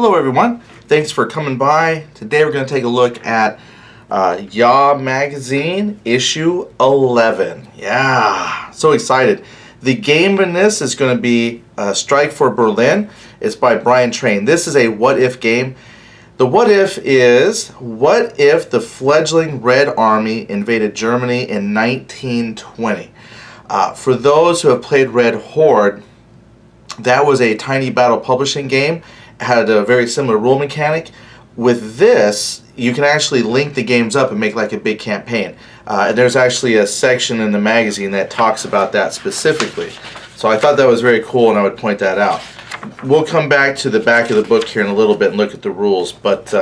Hello everyone, thanks for coming by. Today we're going to take a look at Yaah magazine issue 11. Yeah, so excited. The game in this is going to be Strike for Berlin. It's by Brian Train. This is a what if game. The what if is, what if the fledgling Red Army invaded Germany in 1920? For those who have played Red Horde, that was a tiny battle publishing game. It had a very similar rule mechanic. With this, you can actually link the games up and make like a big campaign. And there's actually a section in the magazine that talks about that specifically. So I thought that was very cool, and I would point that out. We'll come back to the back of the book here in a little bit and look at the rules. But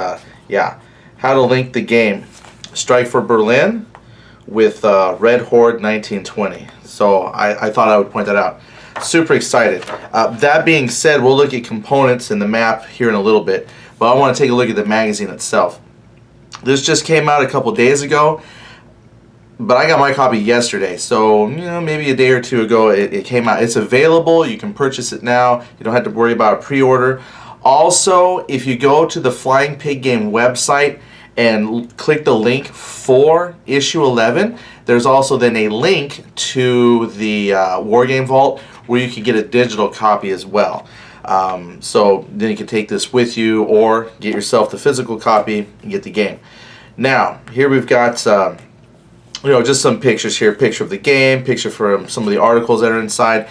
yeah, how to link the game Strike for Berlin with Red Horde 1920. So I thought I would point that out. Super excited. That being said, we'll look at components and the map here in a little bit, but I want to take a look at the magazine itself. This just came out a couple days ago, but I got my copy yesterday, so maybe a day or two ago it came out. It's available. You can purchase it now. You don't have to worry about a pre-order. Also, if you go to the Flying Pig Game website and click the link for issue 11, there's also then a link to the Wargame Vault where you can get a digital copy as well. So then you can take this with you or get yourself the physical copy and get the game. Now, here we've got just some pictures here. Picture of the game, picture from some of the articles that are inside.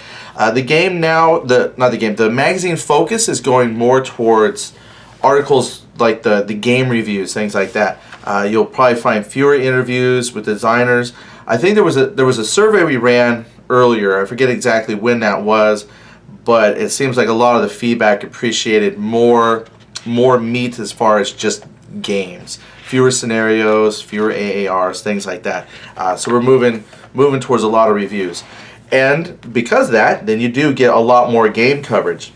The game now, the magazine focus is going more towards articles like the game reviews, things like that. You'll probably find fewer interviews with designers. I think there was a survey we ran earlier. I forget exactly when that was, but it seems like a lot of the feedback appreciated more meat as far as just games, fewer scenarios, fewer AARs, things like that. So we're moving towards a lot of reviews, and because of that, then you do get a lot more game coverage.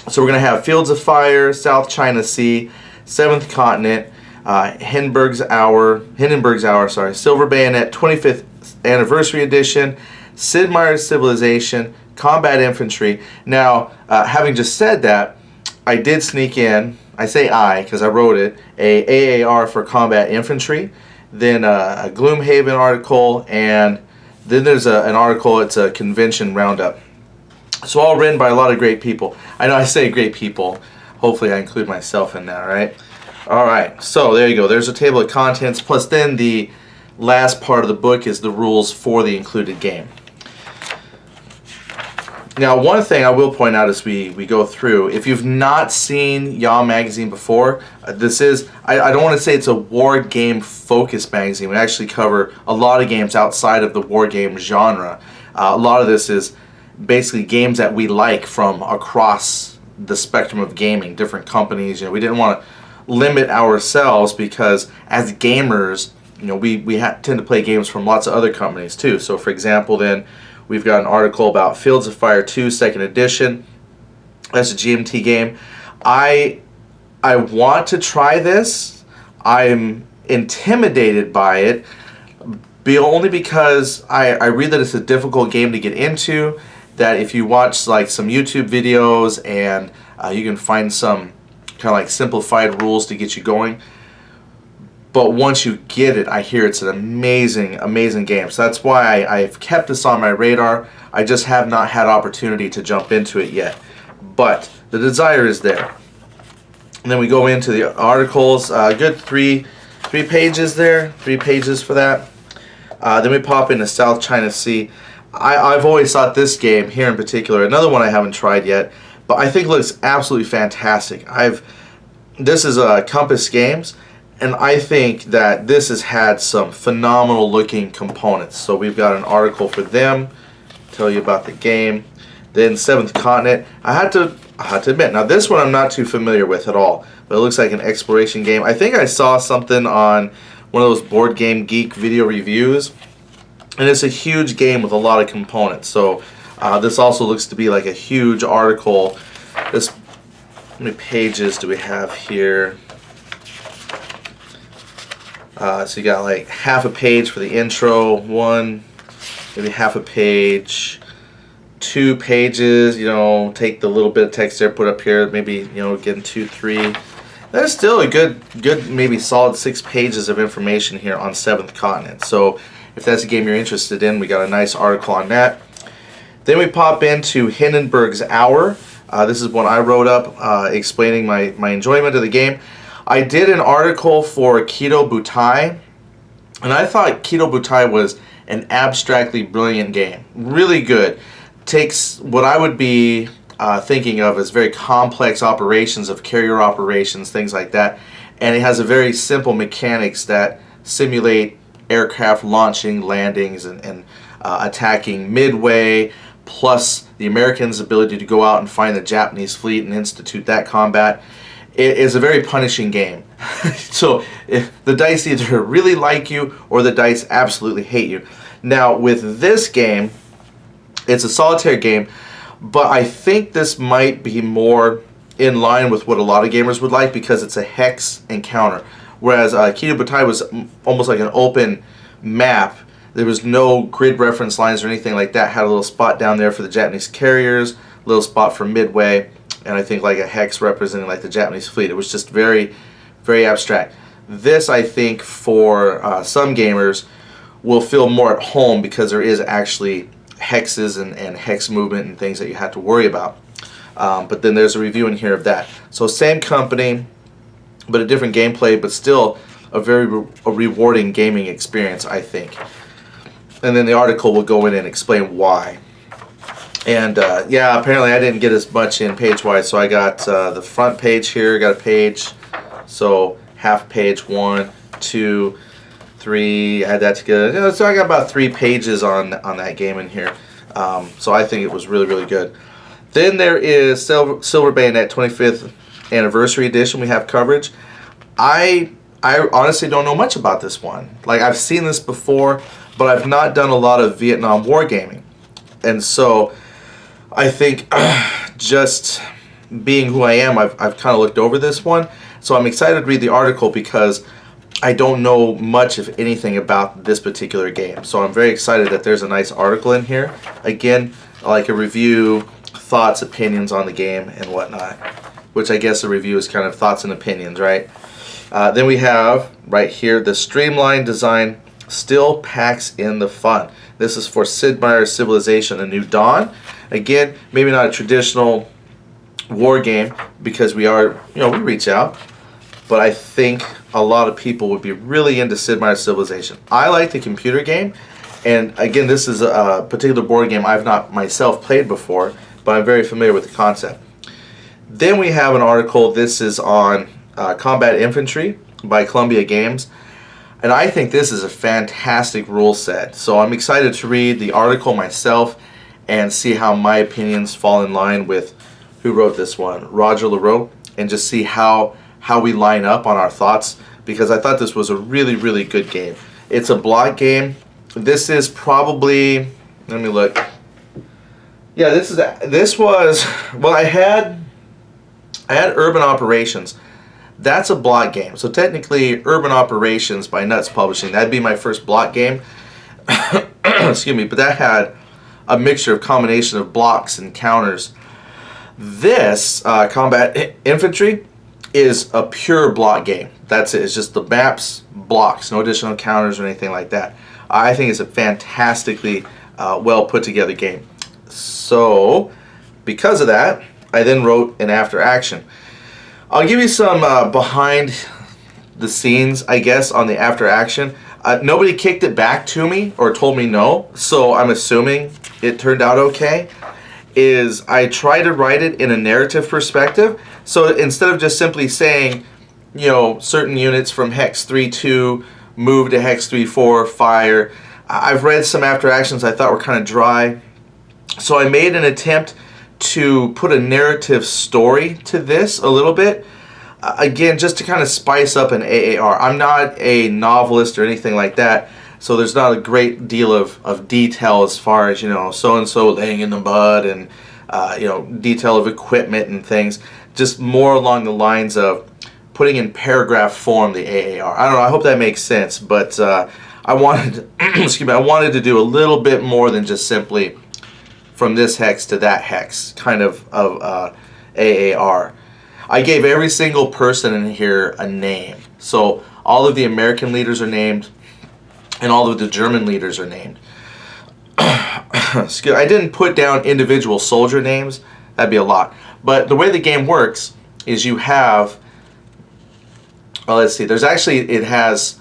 So we're going to have Fields of Fire, South China Sea, Seventh Continent, Hindenburg's Hour, Silver Bayonet 25th Anniversary Edition, Sid Meier's Civilization, Combat Infantry. Now, having just said that, I did sneak in, I say I because I wrote it, a AAR for Combat Infantry, then a Gloomhaven article, and then there's an article, it's a convention roundup. So all written by a lot of great people. I know I say great people. Hopefully I include myself in that, right? Alright, so there you go. There's a table of contents, plus then the last part of the book is the rules for the included game. Now, one thing I will point out as we go through, if you've not seen Yaah magazine before, this is, I don't want to say it's a war game focused magazine. We actually cover a lot of games outside of the war game genre. A lot of this is basically games that we like from across the spectrum of gaming, different companies. We didn't want to limit ourselves because as gamers, we tend to play games from lots of other companies too. So for example, then we've got an article about Fields of Fire 2 2nd edition. That's a GMT game. I want to try this. I'm intimidated by it, only because I read that it's a difficult game to get into, that if you watch like some YouTube videos and you can find some kind of like simplified rules to get you going. But once you get it, I hear it's an amazing game. So that's why I've kept this on my radar. I just have not had opportunity to jump into it yet. But the desire is there. And then we go into the articles. Good three pages there. 3 pages for that. Then we pop into South China Sea. I've always thought this game here in particular, another one I haven't tried yet, but I think it looks absolutely fantastic. This is Compass Games, and I think that this has had some phenomenal looking components. So we've got an article for them, tell you about the game. Then Seventh Continent. I had to admit, now this one I'm not too familiar with at all, but it looks like an exploration game. I think I saw something on one of those Board Game Geek video reviews, and it's a huge game with a lot of components. So this also looks to be like a huge article. How many pages do we have here? So you got like half a page for the intro, maybe half a page, 2 pages, you know, take the little bit of text there, put up here, maybe, you know, getting 2, 3. That's still a good, maybe solid 6 pages of information here on Seventh Continent. So if that's a game you're interested in, we got a nice article on that. Then we pop into Hindenburg's Hour. This is one I wrote up explaining my enjoyment of the game. I did an article for Kido Butai, and I thought Kido Butai was an abstractly brilliant game. Really good. Takes what I would be thinking of as very complex operations of carrier operations, things like that, and it has a very simple mechanics that simulate aircraft launching, landings, and attacking midway, plus the Americans' ability to go out and find the Japanese fleet and institute that combat. It is a very punishing game. So the dice either really like you or the dice absolutely hate you. Now with this game, it's a solitaire game, but I think this might be more in line with what a lot of gamers would like because it's a hex encounter. Whereas Kido Butai was almost like an open map. There was no grid reference lines or anything like that. Had a little spot down there for the Japanese carriers, a little spot for midway, and I think like a hex representing like the Japanese fleet. It was just very, very abstract. This, I think, for some gamers will feel more at home because there is actually hexes and hex movement and things that you have to worry about. But then there's a review in here of that. So same company, but a different gameplay, but still a very rewarding gaming experience, I think. And then the article will go in and explain why. And yeah, apparently I didn't get as much in page-wise, so I got the front page here, got a page, so half page, 1, 2, 3, add that together. So I got about 3 pages on that game in here. So I think it was really, really good. Then there is Silver Bayonet 25th Anniversary Edition. We have coverage. I honestly don't know much about this one. Like, I've seen this before, but I've not done a lot of Vietnam War gaming. And so I think just being who I am, I've kind of looked over this one. So I'm excited to read the article because I don't know much, if anything, about this particular game. So I'm very excited that there's a nice article in here. Again, like a review, thoughts, opinions on the game, and whatnot. Which I guess a review is kind of thoughts and opinions, right? Then we have, right here, the streamlined design still packs in the fun. This is for Sid Meier's Civilization: A New Dawn. Again, maybe not a traditional war game because we are, you know, we reach out. But I think a lot of people would be really into Sid Meier's Civilization. I like the computer game, and again, this is a particular board game I've not myself played before, but I'm very familiar with the concept. Then we have an article. This is on Combat Infantry by Columbia Games. And I think this is a fantastic rule set. So I'm excited to read the article myself and see how my opinions fall in line with who wrote this one, Roger LaRoe, and just see how we line up on our thoughts, because I thought this was a really, really good game. It's a block game. This is probably, let me look. Yeah, this was, well, I had Urban Operations. That's a block game. So technically, Urban Operations by Nuts Publishing, that'd be my first block game. Excuse me, but that had a mixture of combination of blocks and counters. This, Combat Infantry, is a pure block game. That's it. It's just the maps, blocks, no additional counters or anything like that. I think it's a fantastically well put together game. So, because of that, I then wrote an after action. I'll give you some behind the scenes, I guess, on the after action. Nobody kicked it back to me or told me no, so I'm assuming it turned out okay. I try to write it in a narrative perspective. So instead of just simply saying, you know, certain units from Hex 3-2 move to Hex 3-4, fire. I've read some after actions I thought were kind of dry. So I made an attempt to put a narrative story to this a little bit. Again, just to kind of spice up an AAR. I'm not a novelist or anything like that, so there's not a great deal of detail as far as, you know, so-and-so laying in the mud and, you know, detail of equipment and things. Just more along the lines of putting in paragraph form the AAR. I don't know, I hope that makes sense, but I wanted, excuse me, I wanted to do a little bit more than just simply from this hex to that hex, kind of AAR. I gave every single person in here a name. So all of the American leaders are named, and all of the German leaders are named. I didn't put down individual soldier names. That'd be a lot. But the way the game works is you have, well, let's see, there's actually, it has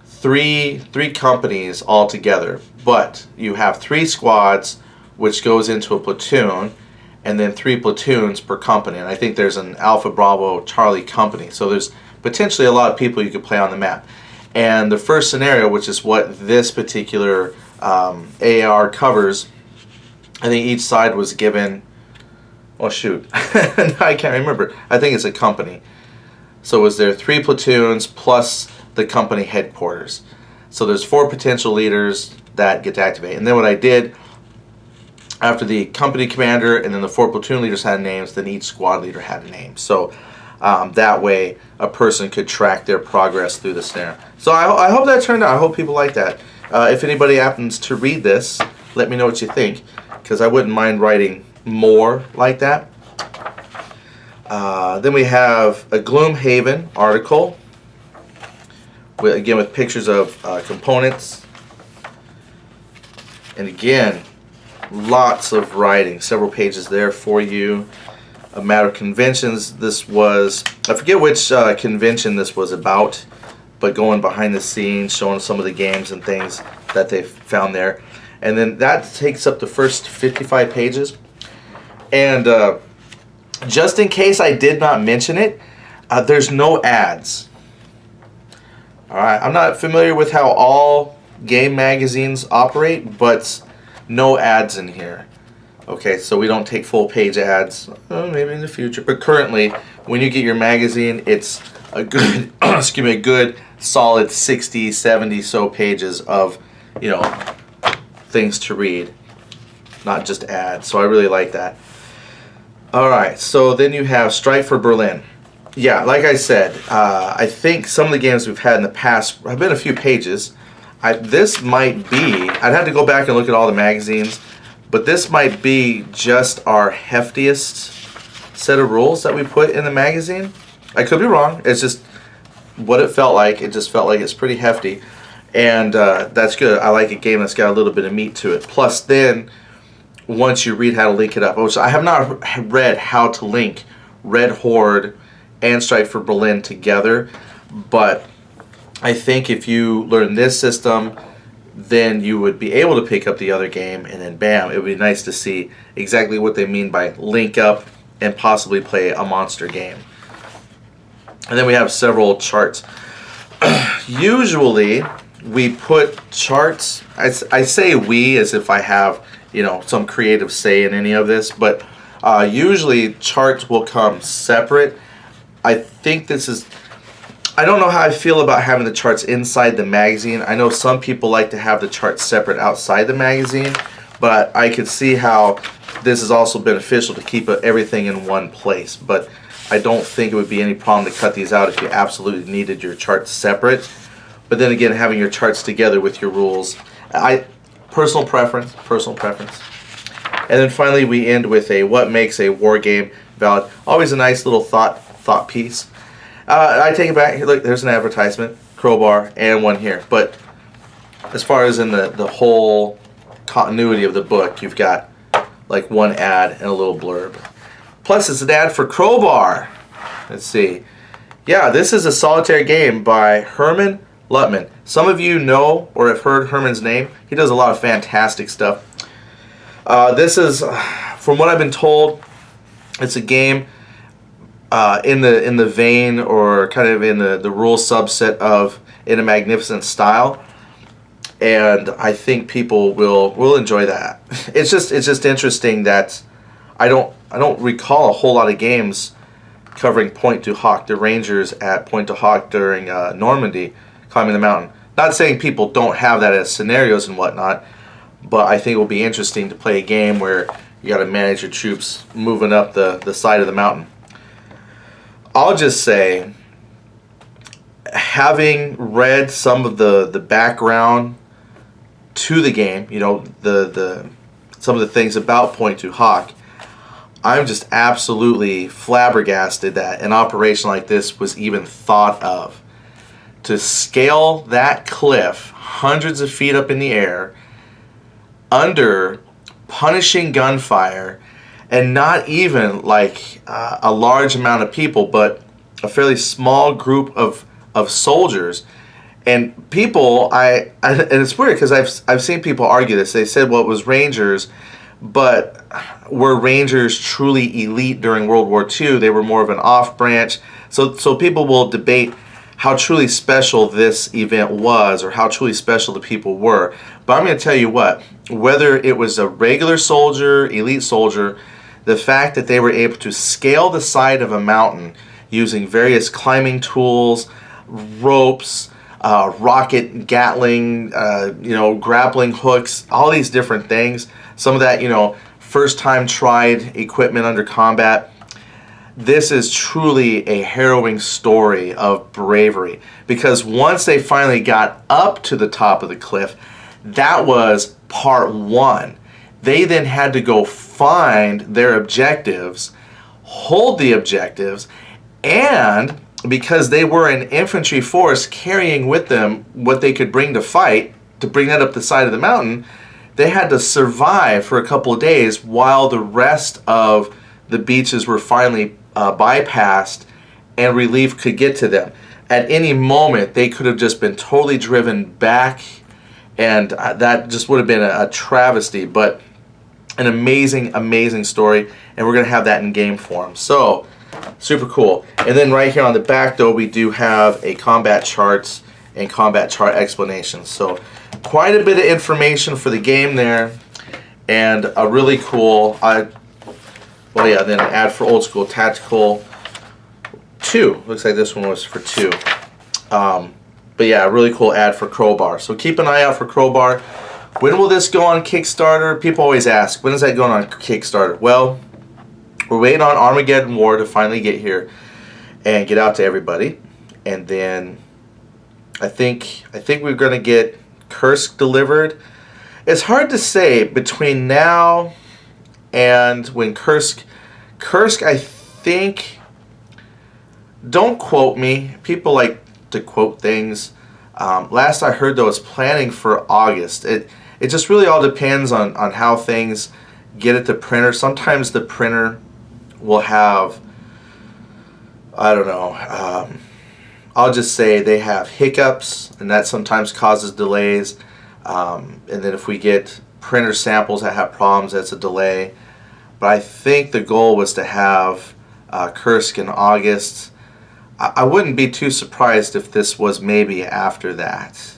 three companies all together, but you have 3 squads, which goes into a platoon, and then 3 platoons per company. And I think there's an Alpha Bravo Charlie company. So there's potentially a lot of people you could play on the map. And the first scenario, which is what this particular AR covers, I think each side was given, oh shoot, I can't remember. I think it's a company. So was there 3 platoons plus the company headquarters. So there's 4 potential leaders that get to activate. And then what I did, after the company commander and then the 4 platoon leaders had names, then each squad leader had a name. So that way a person could track their progress through the scenario. So I hope that turned out. I hope people like that. If anybody happens to read this, let me know what you think, because I wouldn't mind writing more like that. Then we have a Gloomhaven article, again with pictures of components. And again, lots of writing, several pages there for you. A matter of conventions. This was, I forget which convention this was about, but going behind the scenes, showing some of the games and things that they found there. And then that takes up the first 55 pages. And just in case I did not mention it, there's no ads. Alright, I'm not familiar with how all game magazines operate, but no ads in here. Okay, so we don't take full page ads, maybe in the future, but currently when you get your magazine, it's a good excuse me, a good solid 60, 70 so pages of, you know, things to read, not just ads. So I really like that. Alright, so then you have Strike for Berlin. Yeah, like I said, I think some of the games we've had in the past have been a few pages. This might be, I'd have to go back and look at all the magazines, but this might be just our heftiest set of rules that we put in the magazine. I could be wrong. It's just what it felt like. It just felt like it's pretty hefty. And that's good. I like a game that's got a little bit of meat to it. Plus then, once you read how to link it up, which I have not read how to link Red Horde and Strike for Berlin together, but I think if you learn this system, then you would be able to pick up the other game, and then bam, it would be nice to see exactly what they mean by link up and possibly play a monster game. And then we have several charts. Usually we put charts, I say we as if I have, you know, some creative say in any of this, but usually charts will come separate. I think this is, I don't know how I feel about having the charts inside the magazine. I know some people like to have the charts separate outside the magazine, but I could see how this is also beneficial to keep everything in one place. But I don't think it would be any problem to cut these out if you absolutely needed your charts separate. But then again, having your charts together with your rules, personal preference. And then finally we end with a what makes a war game valid. Always a nice little thought piece. I take it back. Look, there's an advertisement, crowbar, and one here. But as far as in the whole continuity of the book, you've got like one ad and a little blurb. Plus, it's an ad for Crowbar. Let's see. Yeah, this is a solitaire game by Herman Lutman. Some of you know or have heard Herman's name. He does a lot of fantastic stuff. This is, from what I've been told, it's a game in the vein or kind of in the rule subset of In a Magnificent Style, and I think people will enjoy that. It's just interesting that I don't recall a whole lot of games covering Pointe du Hoc, the Rangers at Pointe du Hoc during Normandy, climbing the mountain. Not saying people don't have that as scenarios and whatnot, but I think it will be interesting to play a game where you got to manage your troops moving up the side of the mountain. I'll just say, having read some of the background to the game, you know, the some of the things about .2 Hawk, I'm just absolutely flabbergasted that an operation like this was even thought of. To scale that cliff hundreds of feet up in the air under punishing gunfire, and not even like a large amount of people, but a fairly small group of soldiers. And people, and it's weird because I've seen people argue this. They said, well, it was Rangers, but were Rangers truly elite during World War II? They were more of an off branch. So people will debate how truly special this event was, or how truly special the people were. But I'm going to tell you what, whether it was a regular soldier, elite soldier, the fact that they were able to scale the side of a mountain using various climbing tools, ropes, rocket Gatling, grappling hooks, all these different things, some of that, first time tried equipment under combat. This is truly a harrowing story of bravery, because once they finally got up to the top of the cliff, that was part one. They then had to go find their objectives, hold the objectives, and because they were an infantry force carrying with them what they could bring to fight, to bring that up the side of the mountain, they had to survive for a couple of days while the rest of the beaches were finally bypassed and relief could get to them. At any moment, they could have just been totally driven back, and that just would have been a travesty, but an amazing, amazing story, and we're going to have that in game form. So, super cool. And then right here on the back, though, we do have a combat charts and combat chart explanations. So, quite a bit of information for the game there, and a really cool, then an ad for Old School Tactical 2. Looks like this one was for 2. But yeah, a really cool ad for Crowbar. So keep an eye out for Crowbar. When will this go on Kickstarter? People always ask, when is that going on Kickstarter? Well, we're waiting on Armageddon War to finally get here and get out to everybody. And then I think we're going to get Kursk delivered. It's hard to say between now and when Kursk, I think, don't quote me. People like to quote things. Last I heard, though, it's planning for August. It just really all depends on how things get at the printer. Sometimes the printer will have, I don't know, I'll just say they have hiccups, and that sometimes causes delays. And then if we get printer samples that have problems, that's a delay. But I think the goal was to have Kursk in August. I wouldn't be too surprised if this was maybe after that.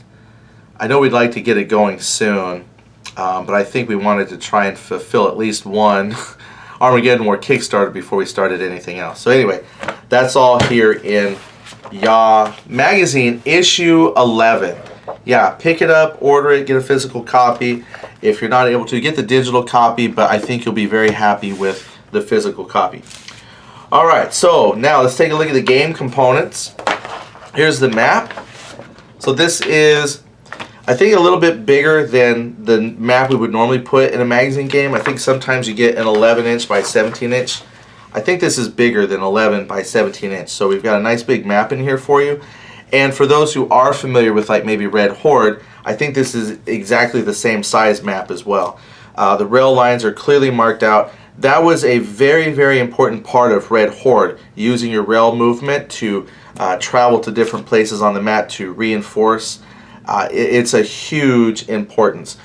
I know we'd like to get it going soon, but I think we wanted to try and fulfill at least one Armageddon War Kickstarter before we started anything else. So anyway, that's all here in Yaah Magazine issue 11. Yeah, pick it up, order it, get a physical copy. If you're not able to, get the digital copy, but I think you'll be very happy with the physical copy. Alright, so now let's take a look at the game components. Here's the map. So this is, I think, a little bit bigger than the map we would normally put in a magazine game. I think sometimes you get an 11-inch by 17-inch. I think this is bigger than 11 by 17-inch. So we've got a nice big map in here for you. And for those who are familiar with like maybe Red Horde, I think this is exactly the same size map as well. The rail lines are clearly marked out. That was a very, very important part of Red Horde, using your rail movement to travel to different places on the map to reinforce. It's a huge importance.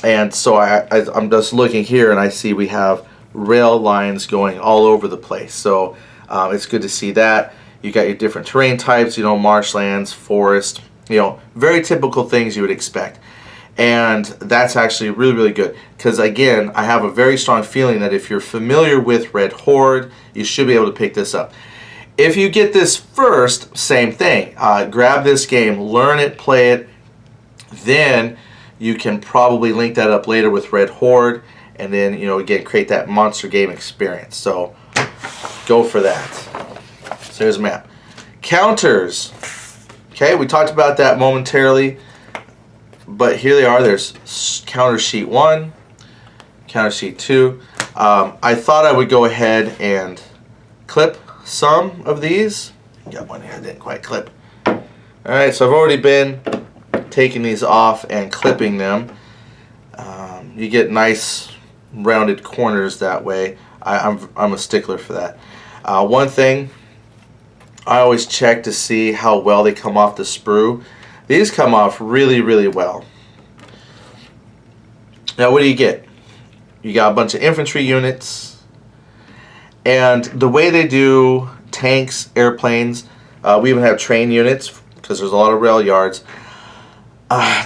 And so I'm just looking here and I see we have rail lines going all over the place. So it's good to see that. You got your different terrain types, marshlands, forest, very typical things you would expect. And that's actually really, really good. Because again, I have a very strong feeling that if you're familiar with Red Horde, you should be able to pick this up. If you get this first, same thing. Grab this game, learn it, play it. Then you can probably link that up later with Red Horde. And then, again, create that monster game experience. So go for that. So here's a map. Counters. Okay, we talked about that momentarily. But here they are. There's counter sheet 1, counter sheet 2. I thought I would go ahead and clip some of these. Got one here that didn't quite clip. Alright, so I've already been taking these off and clipping them. You get nice rounded corners that way. I'm a stickler for that. One thing, I always check to see how well they come off the sprue. These come off really, really well. Now what do you get? You got a bunch of infantry units, and the way they do tanks, airplanes, we even have train units because there's a lot of rail yards.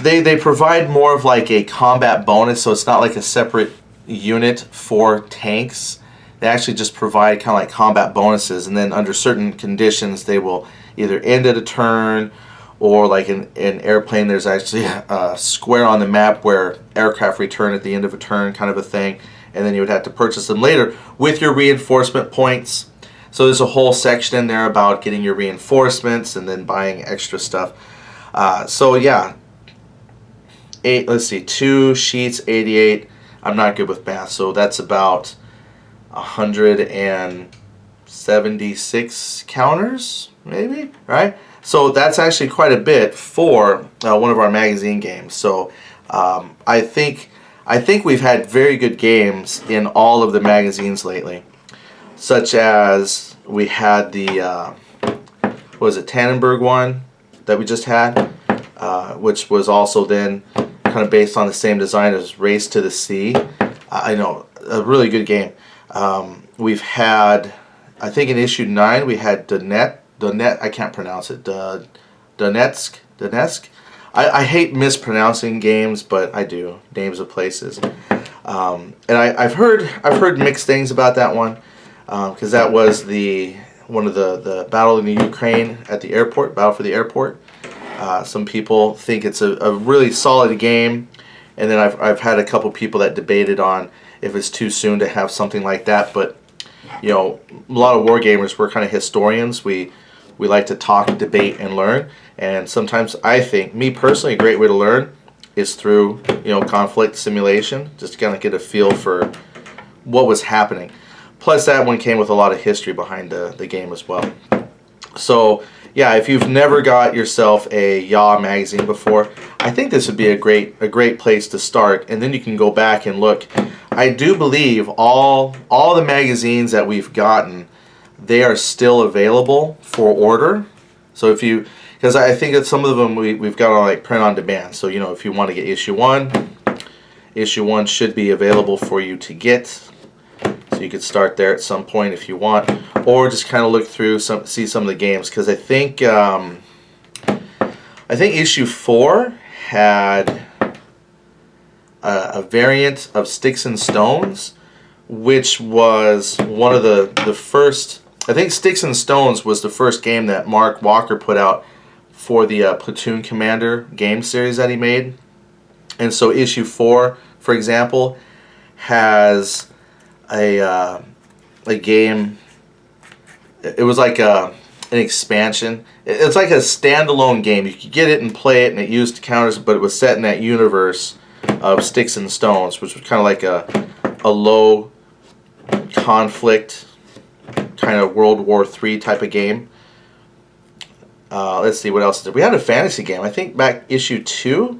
They provide more of like a combat bonus, so it's not like a separate unit for tanks. They actually just provide kind of like combat bonuses, and then under certain conditions they will either end at a turn, or like in airplane there's actually a square on the map where aircraft return at the end of a turn, kind of a thing, and then you would have to purchase them later with your reinforcement points. So there's a whole section in there about getting your reinforcements and then buying extra stuff. So yeah, let's see, 2 sheets, 88. I'm not good with math, so that's about 176 counters, maybe, right? So that's actually quite a bit for one of our magazine games. So I think we've had very good games in all of the magazines lately, such as we had the what was it, Hindenburg one that we just had, which was also then kind of based on the same design as Race to the Sea. I know, a really good game. We've had, I think in issue 9 we had Donetsk, I can't pronounce it, Donetsk. I hate mispronouncing games, but I do, names of places. And I've heard mixed things about that one, because that was one of the battle in the Ukraine at the airport, battle for the airport. Some people think it's a really solid game, and then I've had a couple people that debated on if it's too soon to have something like that. But you know, a lot of war gamers, we're kind of historians. We like to talk, debate, and learn. And sometimes I think, me personally, a great way to learn is through, you know, conflict simulation, just to kind of get a feel for what was happening. Plus, that one came with a lot of history behind the game as well. So yeah, if you've never got yourself a Yaah magazine before, I think this would be a great place to start, and then you can go back and look. I do believe all the magazines that we've gotten, they are still available for order. So if you, because I think that some of them we've got on like print on demand. So you know, if you want to get issue 1 should be available for you to get. So you could start there at some point if you want, or just kind of look through see some of the games, because I think issue 4 had a variant of Sticks and Stones, which was one of the first. I think Sticks and Stones was the first game that Mark Walker put out for the Platoon Commander game series that he made. And so issue 4, for example, has a game. It was like an expansion. It's like a standalone game. You could get it and play it, and it used counters, but it was set in that universe of Sticks and Stones, which was kind of like a low conflict kind of World War III type of game. Let's see what else. We had a fantasy game. I think back issue 2,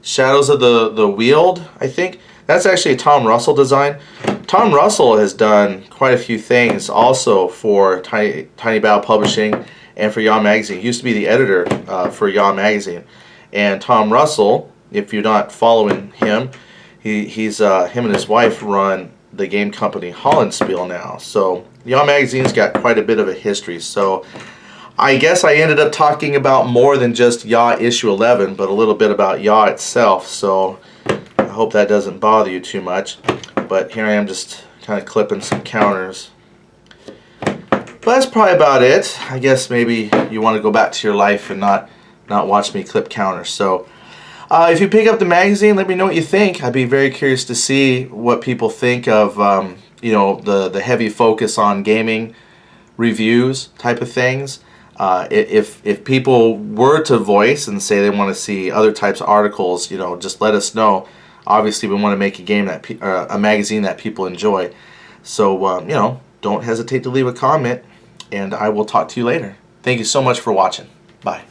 Shadows of the Wield. I think that's actually a Tom Russell design. Tom Russell has done quite a few things also for Tiny Battle Publishing and for Yaah Magazine. He used to be the editor for Yaah Magazine. And Tom Russell, if you're not following him, he's him and his wife run the game company Hollandspiel now. So Yaah Magazine's got quite a bit of a history. So I guess I ended up talking about more than just Yaah issue 11, but a little bit about Yaah itself. So I hope that doesn't bother you too much. But here I am just kind of clipping some counters. But that's probably about it. I guess maybe you want to go back to your life and not watch me clip counters. So if you pick up the magazine, let me know what you think. I'd be very curious to see what people think of you know, the heavy focus on gaming reviews type of things. If people were to voice and say they want to see other types of articles, you know, just let us know. Obviously, we want to make a game that a magazine that people enjoy. So you know, don't hesitate to leave a comment, and I will talk to you later. Thank you so much for watching. Bye.